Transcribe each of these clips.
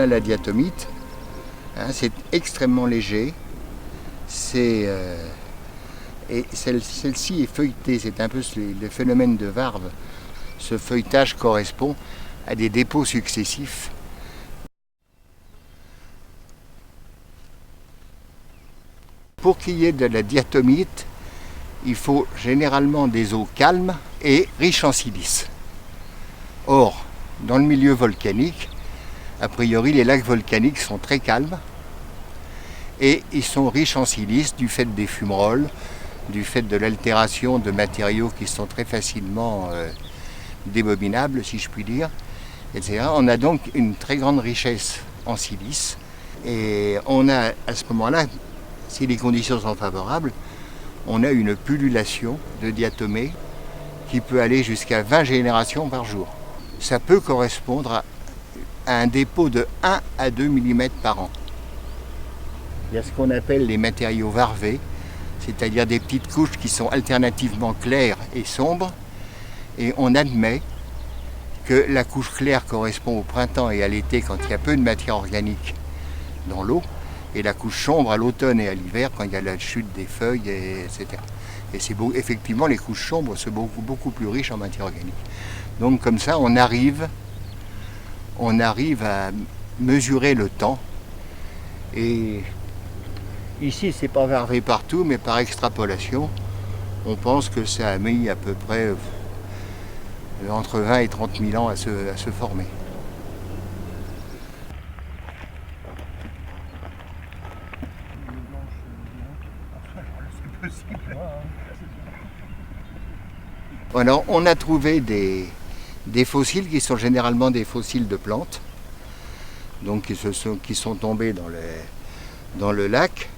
a la diatomite. Hein, c'est extrêmement léger. Et celle-ci est feuilletée. C'est un peu le phénomène de varve. Ce feuilletage correspond à des dépôts successifs. Pour qu'il y ait de la diatomite, il faut généralement des eaux calmes et riches en silice. Or, dans le milieu volcanique, a priori les lacs volcaniques sont très calmes et ils sont riches en silice du fait des fumerolles, du fait de l'altération de matériaux qui sont très facilement débominables, si je puis dire, etc. On a donc une très grande richesse en silice et on a à ce moment-là, si les conditions sont favorables, on a une pullulation de diatomées qui peut aller jusqu'à 20 générations par jour. Ça peut correspondre à un dépôt de 1 à 2 mm par an. Il y a ce qu'on appelle les matériaux varvés, c'est-à-dire des petites couches qui sont alternativement claires et sombres, et on admet que la couche claire correspond au printemps et à l'été quand il y a peu de matière organique dans l'eau, et la couche sombre à l'automne et à l'hiver quand il y a la chute des feuilles, etc. Et c'est effectivement les couches sombres sont beaucoup plus riches en matière organique. Donc comme ça on arrive à mesurer le temps. Et ici c'est pas varvé partout, mais par extrapolation, on pense que ça a mis à peu près entre 20 et 30 000 ans à se former. Alors, on a trouvé des fossiles qui sont généralement des fossiles de plantes, donc qui sont tombés dans le lac,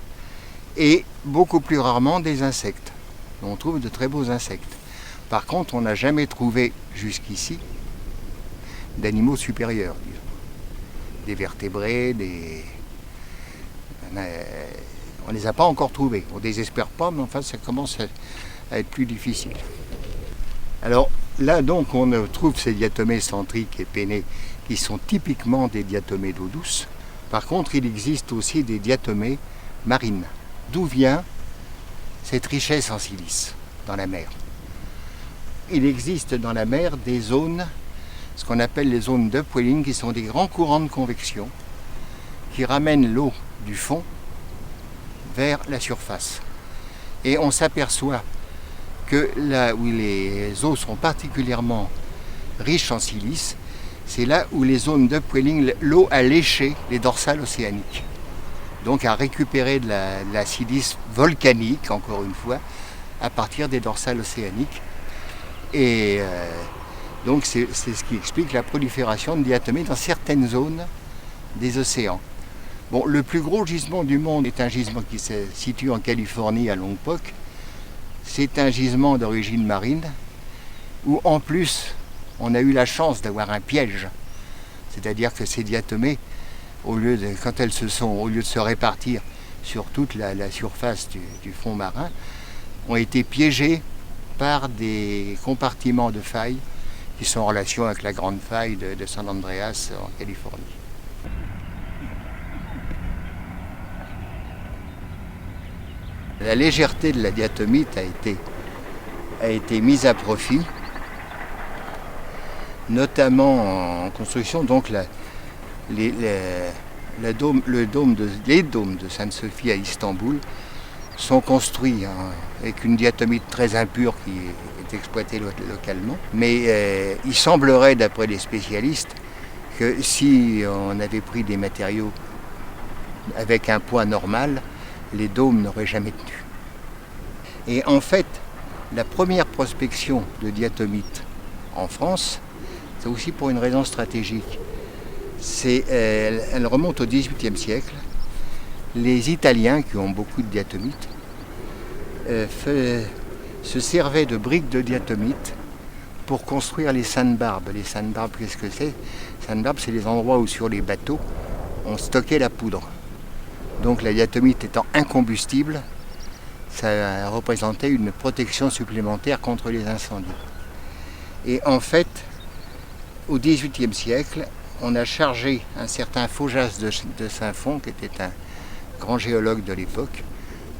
et beaucoup plus rarement des insectes. On trouve de très beaux insectes. Par contre, on n'a jamais trouvé jusqu'ici d'animaux supérieurs, disons. Des vertébrés, on ne les a pas encore trouvés. On ne désespère pas, mais enfin ça commence à être plus difficile. Alors là donc on trouve ces diatomées centriques et pennées qui sont typiquement des diatomées d'eau douce. Par contre il existe aussi des diatomées marines. D'où vient cette richesse en silice dans la mer? Il existe dans la mer des zones, ce qu'on appelle les zones d'upwelling, qui sont des grands courants de convection qui ramènent l'eau du fond vers la surface. Et on s'aperçoit que là où les eaux sont particulièrement riches en silice, c'est là où les zones d'upwelling, l'eau a léché les dorsales océaniques. Donc a récupéré de la silice volcanique, encore une fois, à partir des dorsales océaniques. Et donc c'est ce qui explique la prolifération de diatomées dans certaines zones des océans. Bon, le plus gros gisement du monde est un gisement qui se situe en Californie, à Lompoc. C'est un gisement d'origine marine, où en plus, on a eu la chance d'avoir un piège. C'est-à-dire que ces diatomées, au lieu de se répartir sur toute la surface du fond marin, ont été piégées par des compartiments de failles qui sont en relation avec la grande faille de San Andreas en Californie. La légèreté de la diatomite a été mise à profit, notamment en construction. Donc les dômes de Sainte-Sophie à Istanbul sont construits avec une diatomite très impure qui est exploitée localement. Mais il semblerait, d'après les spécialistes, que si on avait pris des matériaux avec un poids normal, les dômes n'auraient jamais tenu. Et en fait, la première prospection de diatomite en France, c'est aussi pour une raison stratégique. Elle remonte au XVIIIe siècle. Les Italiens, qui ont beaucoup de diatomite, se servaient de briques de diatomite pour construire les sandbarbes. Les sandbarbes, qu'est-ce que c'est? Sandbarbes, c'est les endroits où sur les bateaux, on stockait la poudre. Donc la diatomite étant incombustible, ça représentait une protection supplémentaire contre les incendies. Et en fait, au XVIIIe siècle, on a chargé un certain Faujas de Saint-Fond, qui était un grand géologue de l'époque,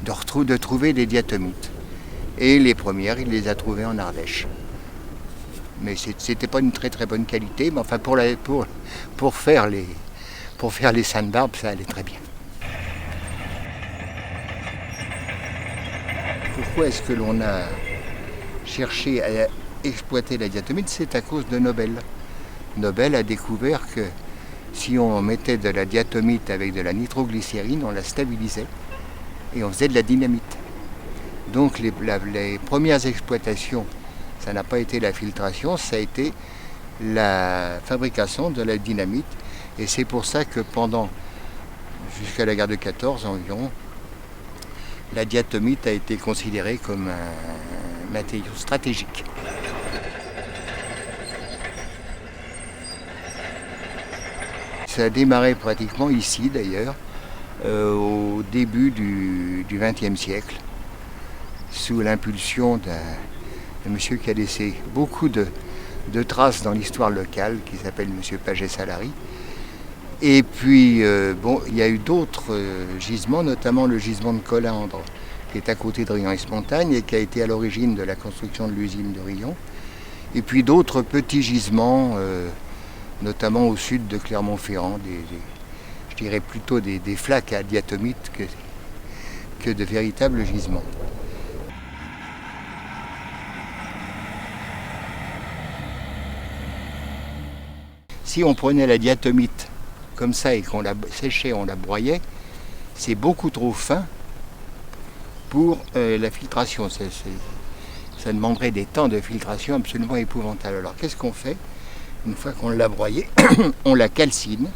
de trouver des diatomites. Et les premières, il les a trouvées en Ardèche. Mais c'était pas une très très bonne qualité, mais enfin pour faire les Sainte-Barbe, ça allait très bien. Pourquoi est-ce que l'on a cherché à exploiter la diatomite? C'est à cause de Nobel. Nobel a découvert que si on mettait de la diatomite avec de la nitroglycérine, on la stabilisait et on faisait de la dynamite. Donc les premières exploitations, ça n'a pas été la filtration, ça a été la fabrication de la dynamite. Et c'est pour ça que jusqu'à la guerre de 14 environ, la diatomite a été considérée comme un matériau stratégique. Ça a démarré pratiquement ici d'ailleurs, au début du XXe siècle, sous l'impulsion d'un monsieur qui a laissé beaucoup de traces dans l'histoire locale, qui s'appelle monsieur Paget-Salary. Et puis, il y a eu d'autres gisements, notamment le gisement de Colindre, qui est à côté de Riant-Esmontagne et qui a été à l'origine de la construction de l'usine de Riant. Et puis d'autres petits gisements, notamment au sud de Clermont-Ferrand, je dirais plutôt des flaques à diatomite que de véritables gisements. Si on prenait la diatomite comme ça et qu'on la séchait, on la broyait, c'est beaucoup trop fin pour la filtration. Ça demanderait des temps de filtration absolument épouvantables. Alors qu'est-ce qu'on fait? Une fois qu'on l'a broyée, on la calcine,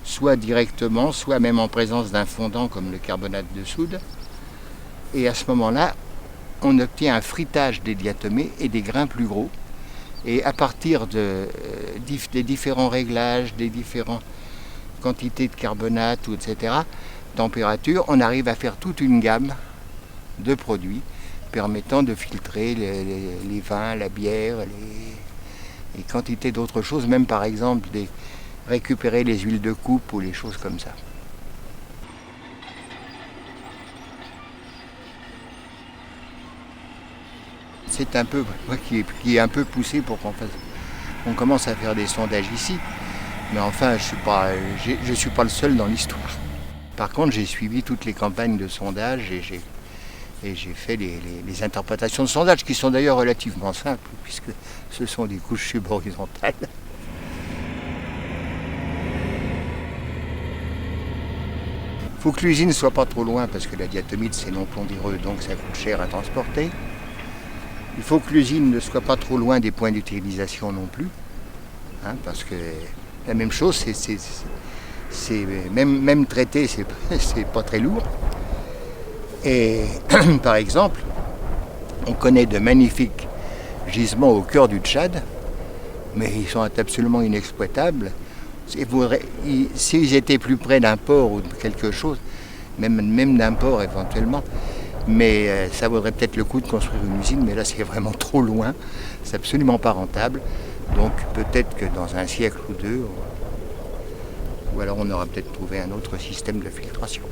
soit directement, soit même en présence d'un fondant comme le carbonate de soude. Et à ce moment-là, on obtient un frittage des diatomées et des grains plus gros. Et à partir des différents réglages, des différentes quantités de carbonate, etc., température, on arrive à faire toute une gamme de produits permettant de filtrer les vins, la bière, les quantités d'autres choses, même par exemple récupérer les huiles de coupe ou les choses comme ça. C'est un peu moi qui est un peu poussé pour qu'on commence à faire des sondages ici. Mais enfin, je suis pas le seul dans l'histoire. Par contre, j'ai suivi toutes les campagnes de sondage et j'ai fait les interprétations de sondage qui sont d'ailleurs relativement simples puisque ce sont des couches subhorizontales. Il faut que l'usine ne soit pas trop loin parce que la diatomite c'est non pondéreux donc ça coûte cher à transporter. Il faut que l'usine ne soit pas trop loin des points d'utilisation non plus, parce que la même chose, c'est même traité, c'est pas très lourd. Et par exemple, on connaît de magnifiques gisements au cœur du Tchad, mais ils sont absolument inexploitables. S'ils étaient plus près d'un port ou de quelque chose, même d'un port éventuellement, mais ça vaudrait peut-être le coup de construire une usine, mais là c'est vraiment trop loin, c'est absolument pas rentable. Donc peut-être que dans un siècle ou deux, ou alors on aura peut-être trouvé un autre système de filtration.